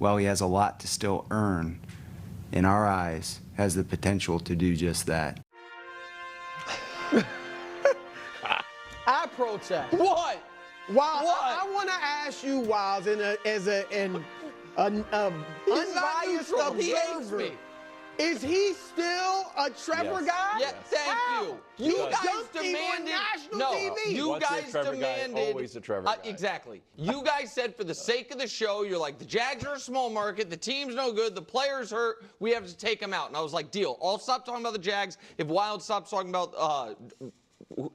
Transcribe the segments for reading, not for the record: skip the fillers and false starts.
while he has a lot to still earn, in our eyes, has the potential to do just that. I protest. What? Wiles, What? I want to ask you, Wiles, as an unbiased neutral. He hates observer, me. is he still a Trevor Yes. guy? Yeah, thank How? you. You You guys dumped him on demanded national TV. You Once a guys Trevor guy, demanded always a Trevor guy. Exactly. You guys said for the sake of the show, you're like, the Jags are a small market, the team's no good, the players hurt, we have to take them out. And I was like, deal. I'll stop talking about the Jags if Wild stops talking about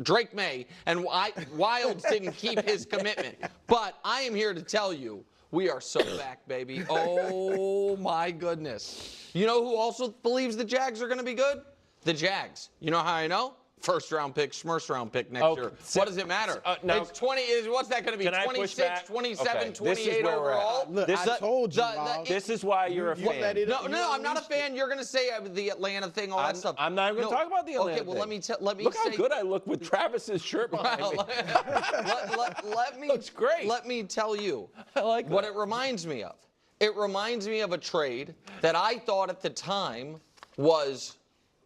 Drake May, and Wild didn't keep his commitment. But I am here to tell you, we are so back, baby. Oh, my goodness. You know who also believes the Jags are going to be good? The Jags. You know how I know? First round pick, first round pick next year. So, what does it matter? now, It's 20. What's that going to be? Can I push 26, back? 27, Okay, this is 28 where we're at. overall? Look, This- I told you, the- Wiles. This is why you're a You fan. let it- No, you I'm not a unleashed it. fan. You're going to say the Atlanta thing, all that stuff. I'm not even going to talk about the Atlanta Okay, well, thing. let me Look say. how good I look with Travis's shirt behind me. let me. Looks great. Let me tell you I like what that. it reminds me of. It reminds me of a trade that I thought at the time was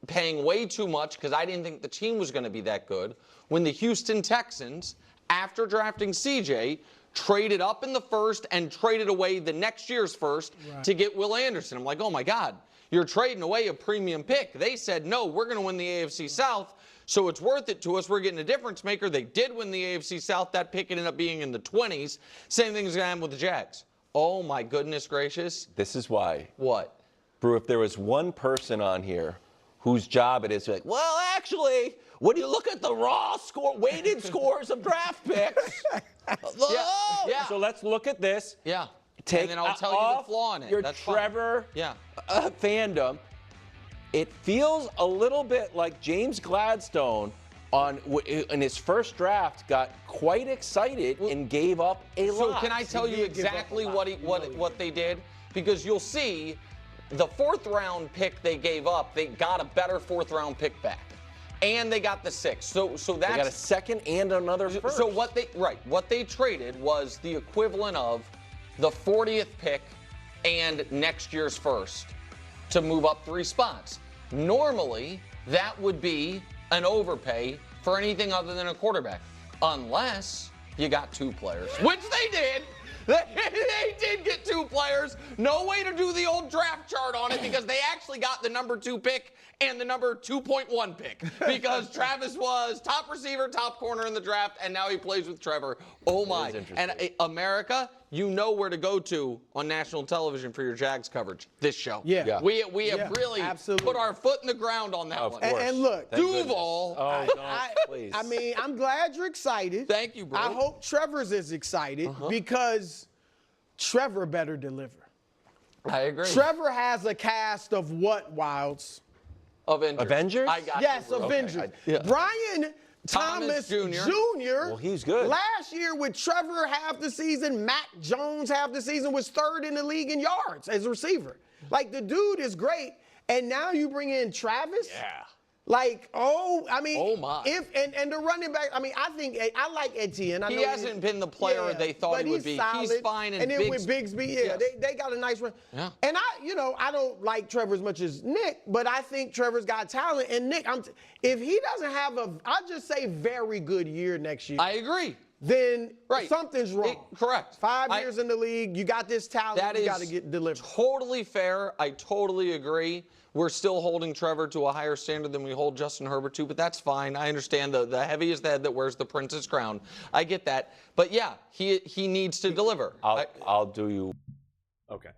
paying way too much because I didn't think the team was going to be that good. When the Houston Texans, after drafting CJ, traded up in the first and traded away the next year's first to get Will Anderson. I'm like, oh my God, you're trading away a premium pick. They said, no, we're going to win the AFC South, so it's worth it to us. We're getting a difference maker. They did win the AFC South. That pick ended up being in the 20s. Same thing's going to happen with the Jags. Oh my goodness gracious. This is why. What? Brew, if there was one person on here whose job it is to be like, well, actually, when you look at the raw score, weighted scores of draft picks. Yeah. So let's look at this. Yeah. Take and then I'll tell you off the flaw in it. your That's fine. Trevor Yeah. fandom. It feels a little bit like James Gladstone in his first draft got quite excited and gave up a lot. So can I tell you did give up exactly a lot. what they did? Because you'll see the fourth round pick they gave up, they got a better fourth round pick back. And they got the sixth. So that's They got a second and another first. So what they traded was the equivalent of the 40th pick and next year's first to move up 3 spots. Normally, that would be an overpay for anything other than a quarterback, unless you got 2 players, which they did. They did get 2 players. No way to do the old draft chart on it because they actually got the number 2 pick and the number 2.1 pick because Travis was top receiver, top corner in the draft, and now he plays with Trevor. Oh my. And America, you know where to go to on national television for your Jags coverage. This show. Yeah. We have really absolutely. put our foot in the ground on that Of one. course. And look, Thank Duval. goodness. Oh, no, please. I mean, I'm glad you're excited. Thank you, bro. I hope Trevor's is excited because Trevor better deliver. I agree. Trevor has a cast of what, Wilds? Avengers? I got Yes, you, bro. Avengers. Yeah. Brian Thomas Thomas Jr. Jr. Well, he's good. Last year with Trevor half the season, Mac Jones half the season, was 3rd in the league in yards as a receiver. Like, the dude is great. And now you bring in Travis? Yeah. Like, oh my. And the running back, I mean, I like Etienne. He hasn't been the player they thought but he would be. solid. He's fine. And then with Bigsby, yes. they got a nice run. Yeah. And I don't like Trevor as much as Nick, but I think Trevor's got talent. And Nick, if he doesn't have I'll just say very good year next year, I agree. then Right. something's wrong. Correct. 5 years in the league, you got this talent, That you is got to get delivered. totally fair. I totally agree. We're still holding Trevor to a higher standard than we hold Justin Herbert to, but that's fine. I understand the heaviest head that wears the prince's crown. I get that. But yeah, he needs to deliver. I'll do you. Okay.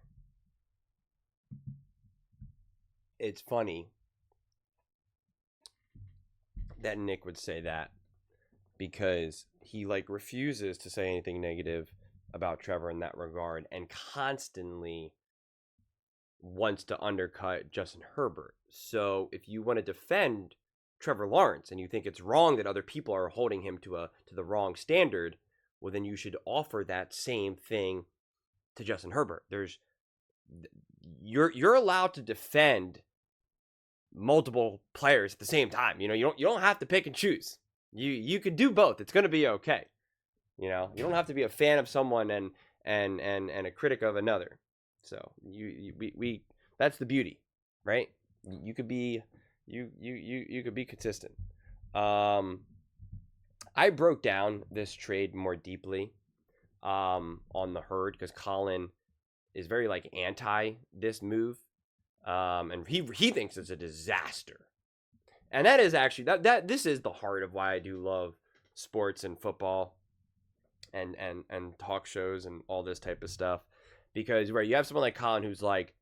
It's funny that Nick would say that because he refuses to say anything negative about Trevor in that regard and constantly wants to undercut Justin Herbert. So if you want to defend Trevor Lawrence and you think it's wrong that other people are holding him to the wrong standard, well then you should offer that same thing to Justin Herbert. You're allowed to defend multiple players at the same time. You don't have to pick and choose. You could do both. It's going to be okay. You don't have to be a fan of someone and a critic of another. So we that's the beauty, right? You could be you could be consistent. I broke down this trade more deeply on the herd because Colin is very like anti this move, and he thinks it's a disaster. And that is actually that this is the heart of why I do love sports and football and talk shows and all this type of stuff. Because where you have someone like Colin who's like,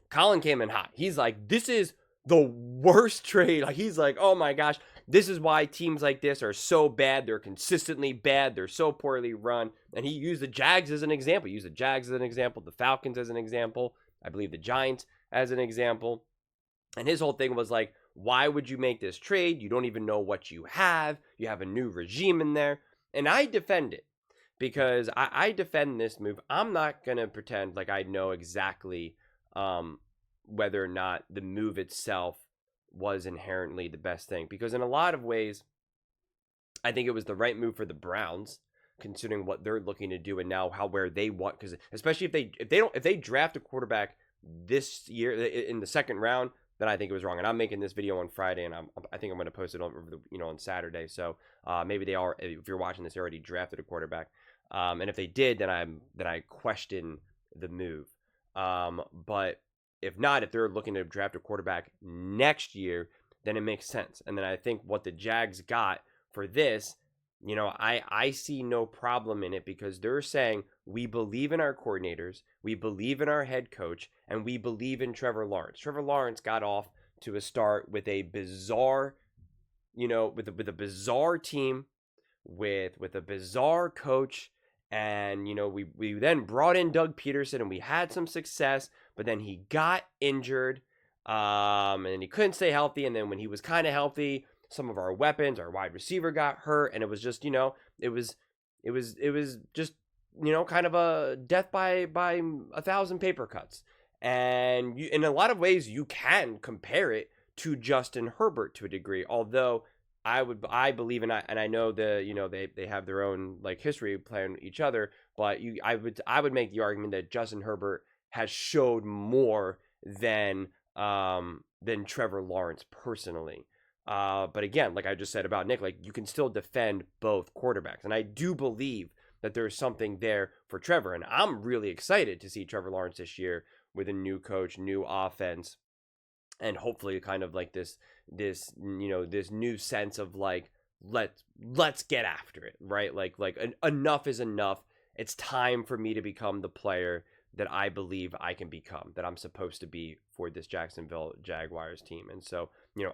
Colin came in hot. He's like, this is the worst trade. Like, he's like, oh my gosh, this is why teams like this are so bad. They're consistently bad. They're so poorly run. And he used the Jags as an example. He used the Jags as an example, the Falcons as an example, I believe the Giants as an example. And his whole thing was like, why would you make this trade? You don't even know what you have. You have a new regime in there. And I defend it because I defend this move. I'm not going to pretend like I know exactly whether or not the move itself was inherently the best thing. Because in a lot of ways, I think it was the right move for the Browns, considering what they're looking to do and now where they want. Because especially if they draft a quarterback this year in the second round, then I think it was wrong. And I'm making this video on Friday, and I think I'm going to post it on Saturday. So maybe they are. If you're watching this, they already drafted a quarterback. And if they did, then I question the move. But if not, if they're looking to draft a quarterback next year, then it makes sense. And then I think what the Jags got for this, I see no problem in it because they're saying we believe in our coordinators, we believe in our head coach, and we believe in Trevor Lawrence. Trevor Lawrence got off to a start with a bizarre, with a bizarre team, with a bizarre coach. And, we then brought in Doug Peterson and we had some success, but then he got injured and he couldn't stay healthy. And then when he was kind of healthy, some of our weapons, our wide receiver got hurt. And it was just, it was just, kind of a death by 1,000 paper cuts. And in a lot of ways, you can compare it to Justin Herbert to a degree, although I believe in, and I know they have their own like history playing each other, but I would make the argument that Justin Herbert has showed more than Trevor Lawrence personally. But again, like I just said about Nick, like you can still defend both quarterbacks, and I do believe that there's something there for Trevor, and I'm really excited to see Trevor Lawrence this year with a new coach, new offense, and hopefully kind of like this new sense of like let's get after it, right? Like enough is enough. It's time for me to become the player that I believe I can become, that I'm supposed to be for this Jacksonville Jaguars team. And so,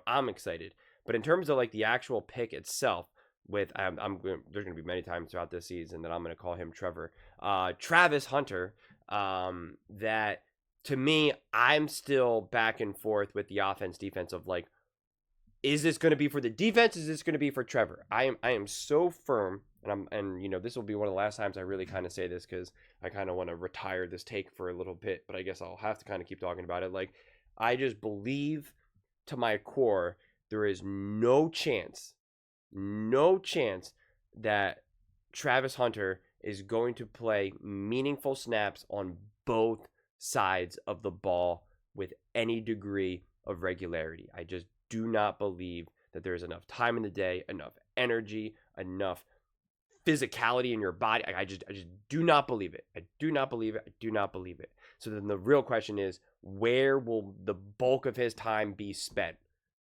I'm excited. But in terms of like the actual pick itself, there's going to be many times throughout this season that I'm going to call him Trevor. Travis Hunter, that to me, I'm still back and forth with the offense defense of like, is this going to be for the defense? Is this going to be for Trevor? I am so firm, and this will be one of the last times I really kind of say this because I kind of want to retire this take for a little bit, but I guess I'll have to kind of keep talking about it. Like, I just believe to my core there is no chance that Travis Hunter is going to play meaningful snaps on both sides of the ball with any degree of regularity. I just do not believe that there's enough time in the day, enough energy, enough physicality in your body. I just do not believe it. I do not believe it. So then the real question is, where will the bulk of his time be spent?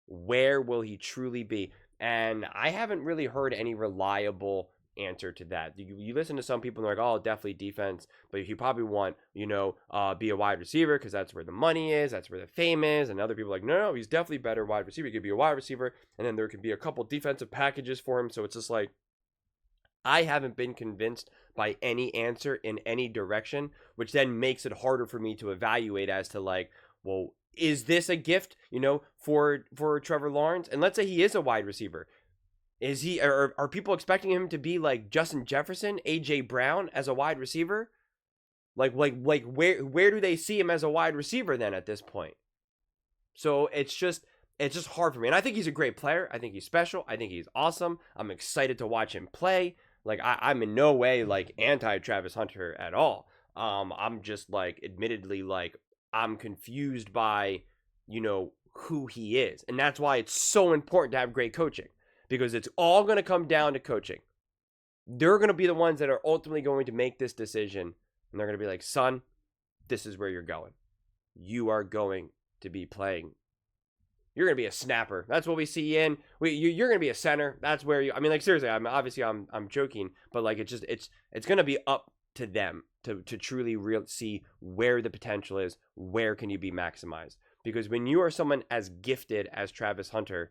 Where will he truly be? And I haven't really heard any reliable answer to that. You listen to some people and they're like, oh, definitely defense, but you probably want, be a wide receiver because that's where the money is, that's where the fame is. And other people are like, no, he's definitely better wide receiver. He could be a wide receiver, and then there could be a couple defensive packages for him. So it's just like, I haven't been convinced by any answer in any direction, which then makes it harder for me to evaluate as to like, well, is this a gift, for Trevor Lawrence? And let's say he is a wide receiver. Are people expecting him to be like Justin Jefferson, AJ Brown as a wide receiver? Like where do they see him as a wide receiver then at this point? So it's just hard for me. And I think he's a great player. I think he's special. I think he's awesome. I'm excited to watch him play. Like I'm in no way like anti Travis Hunter at all. I'm just like, admittedly, like, I'm confused by, who he is. And that's why it's so important to have great coaching, because it's all going to come down to coaching. They're going to be the ones that are ultimately going to make this decision. And they're going to be like, son, this is where you're going. You are going to be playing. You're going to be a snapper. That's what we see in. You're going to be a center. That's where you. I mean, like, seriously. I'm joking, but like, it's going to be up to them to truly see where the potential is. Where can you be maximized? Because when you are someone as gifted as Travis Hunter,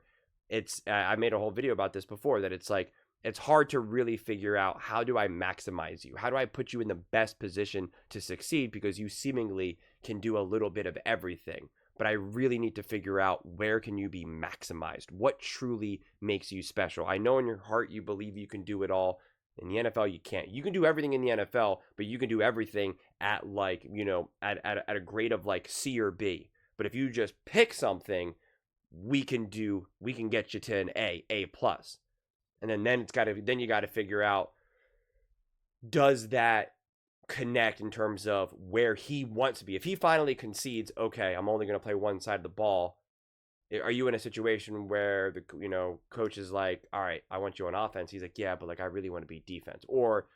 I made a whole video about this before, that it's like, it's hard to really figure out, how do I maximize you? How do I put you in the best position to succeed? Because you seemingly can do a little bit of everything. But I really need to figure out, where can you be maximized? What truly makes you special? I know in your heart you believe you can do it all. In the NFL, you can't. You can do everything in the NFL, but you can do everything at like, at a grade of like C or B. But if you just pick something, we can get you to an A plus. And then you got to figure out, does that connect in terms of where he wants to be? If he finally concedes, okay, I'm only going to play one side of the ball, are you in a situation where the coach is like, all right, I want you on offense? He's like, yeah, but like, I really want to be defense, or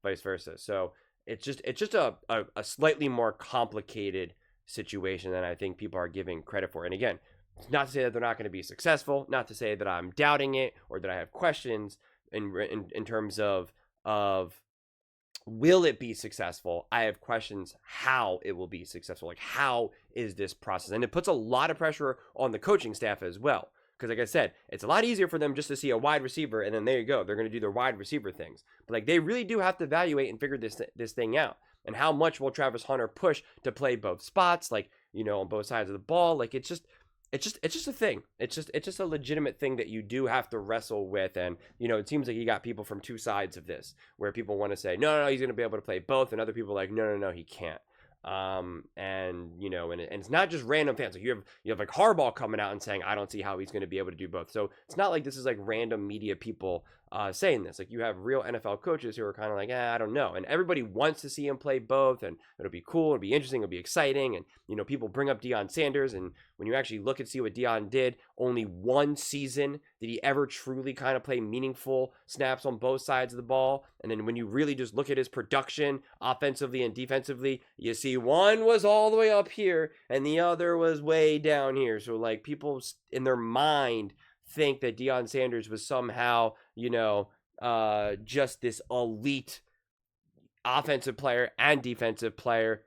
vice versa. So it's just a slightly more complicated situation than I think people are giving credit for. And again, it's not to say that they're not going to be successful, not to say that I'm doubting it or that I have questions in terms of will it be successful. I have questions how it will be successful. Like, how is this process? And it puts a lot of pressure on the coaching staff as well. Because like I said, it's a lot easier for them just to see a wide receiver, and then there you go. They're going to do their wide receiver things. But like, they really do have to evaluate and figure this thing out. And how much will Travis Hunter push to play both spots, like, on both sides of the ball? Like, it's just a thing. It's just a legitimate thing that you do have to wrestle with. And, it seems like you got people from two sides of this, where people want to say, no, he's going to be able to play both. And other people are like, no, he can't. And it's not just random fans. Like, you have like Harbaugh coming out and saying, I don't see how he's going to be able to do both. So it's not like this is like random media people saying this. Like, you have real NFL coaches who are kind of like, I don't know. And everybody wants to see him play both, and it'll be cool, it'll be interesting, it'll be exciting. And, people bring up Deion Sanders, and when you actually look and see what Deion did, only one season did he ever truly kind of play meaningful snaps on both sides of the ball. And then when you really just look at his production offensively and defensively, you see one was all the way up here and the other was way down here. So like, people in their mind think that Deion Sanders was somehow, just this elite offensive player and defensive player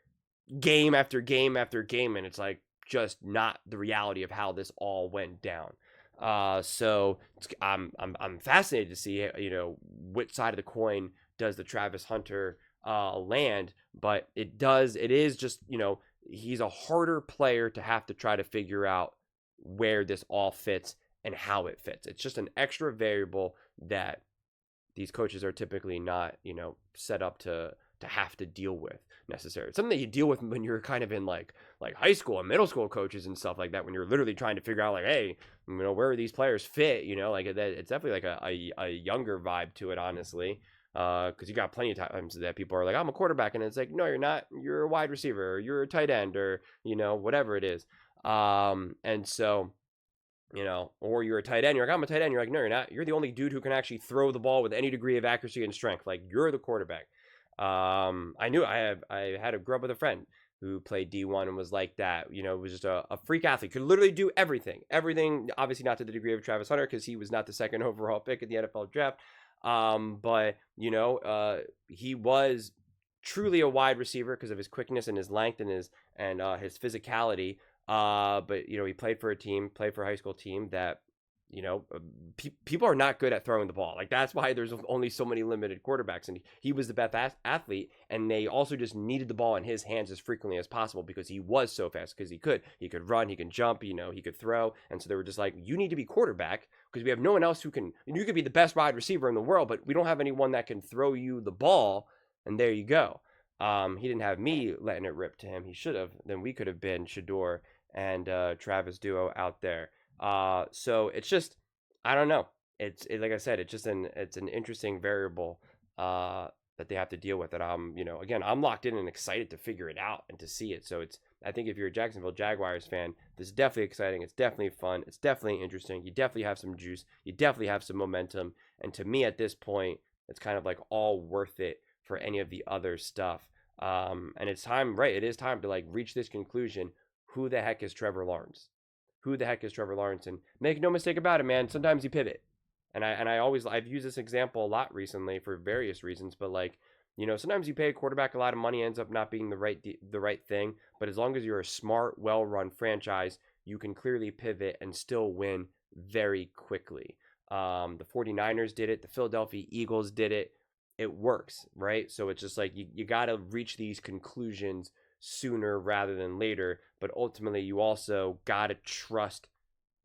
game after game after game. And it's like, just not the reality of how this all went down. So I'm fascinated to see, which side of the coin does the Travis Hunter land, but it is just, he's a harder player to have to try to figure out where this all fits and how it fits. It's just an extra variable that these coaches are typically not, set up to have to deal with necessarily. It's something that you deal with when you're kind of in like high school and middle school coaches and stuff like that, when you're literally trying to figure out like, hey, where are these players fit? Like it's definitely like a younger vibe to it, honestly. Because you got plenty of times that people are like, I'm a quarterback, and it's like, no, you're not. You're a wide receiver, or you're a tight end, or whatever it is. And so, or you're a tight end. You're like, I'm a tight end. You're like, no, you're not. You're the only dude who can actually throw the ball with any degree of accuracy and strength. Like, you're the quarterback. I grew up with a friend who played D1 and was like that. Was just a freak athlete. Could literally do everything. Obviously not to the degree of Travis Hunter, because he was not the second overall pick in the NFL draft. But he was truly a wide receiver because of his quickness and his length and his physicality. But he played for a high school team that, people are not good at throwing the ball. Like, that's why there's only so many limited quarterbacks. And he was the best athlete, and they also just needed the ball in his hands as frequently as possible because he was so fast, because he could run, he could jump, he could throw. And so they were just like, you need to be quarterback because we have no one else you could be the best wide receiver in the world, but we don't have anyone that can throw you the ball. And there you go. He didn't have me letting it rip to him. He should have. Then we could have been Shador and Travis duo out there. So it's just, I don't know. Like I said, it's an interesting variable that they have to deal with that I'm, again, I'm locked in and excited to figure it out and to see it. So I think if you're a Jacksonville Jaguars fan, this is definitely exciting. It's definitely fun. It's definitely interesting. You definitely have some juice. You definitely have some momentum. And to me at this point, it's kind of like all worth it for any of the other stuff. And it's time, right? It is time to like reach this conclusion. Who the heck is Trevor Lawrence? Who the heck is Trevor Lawrence? And make no mistake about it, man. Sometimes you pivot. And I've used this example a lot recently for various reasons, but like, sometimes you pay a quarterback a lot of money, ends up not being the right thing. But as long as you're a smart, well-run franchise, you can clearly pivot and still win very quickly. The 49ers did it. The Philadelphia Eagles did it. It works, right? So it's just like you got to reach these conclusions sooner rather than later. But ultimately, you also got to trust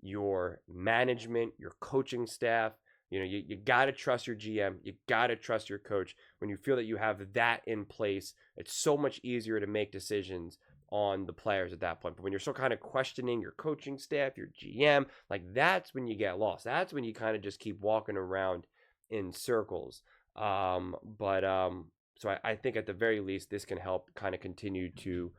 your management, your coaching staff. You got to trust your GM. You got to trust your coach. When you feel that you have that in place, it's so much easier to make decisions on the players at that point. But when you're still kind of questioning your coaching staff, your GM, like that's when you get lost. That's when you kind of just keep walking around in circles. So I think at the very least, this can help kind of continue to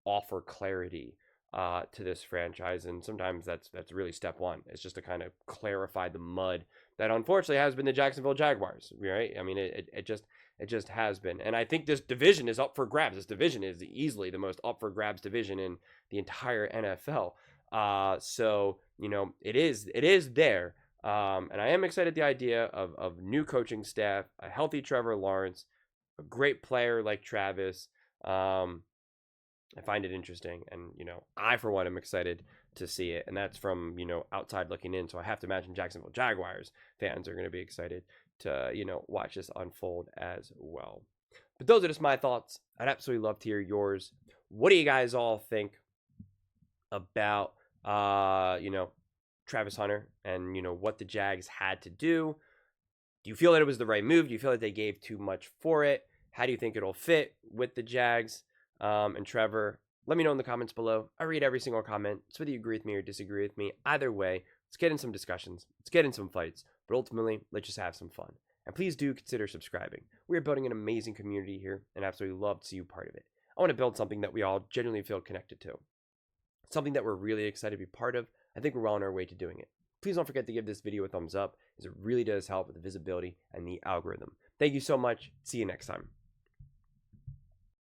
offer clarity to this franchise. And sometimes that's really step one. It's just to kind of clarify the mud that unfortunately has been the Jacksonville Jaguars, right? I mean, it just has been. And I think this division is up for grabs. This division is easily the most up for grabs division in the entire NFL. So, it is there. And I am excited at the idea of new coaching staff, a healthy Trevor Lawrence, a great player like Travis. I find it interesting. And, I, for one, am excited to see it. And that's from, outside looking in. So I have to imagine Jacksonville Jaguars fans are going to be excited to, watch this unfold as well. But those are just my thoughts. I'd absolutely love to hear yours. What do you guys all think about, Travis Hunter and, what the Jags had to do? Do you feel that it was the right move? Do you feel that they gave too much for it? How do you think it'll fit with the Jags and Trevor? Let me know in the comments below. I read every single comment. So whether you agree with me or disagree with me, either way, let's get in some discussions. Let's get in some fights. But ultimately, let's just have some fun. And please do consider subscribing. We are building an amazing community here and absolutely love to see you part of it. I want to build something that we all genuinely feel connected to. Something that we're really excited to be part of. I think we're well on our way to doing it. Please don't forget to give this video a thumbs up, as it really does help with the visibility and the algorithm. Thank you so much. See you next time.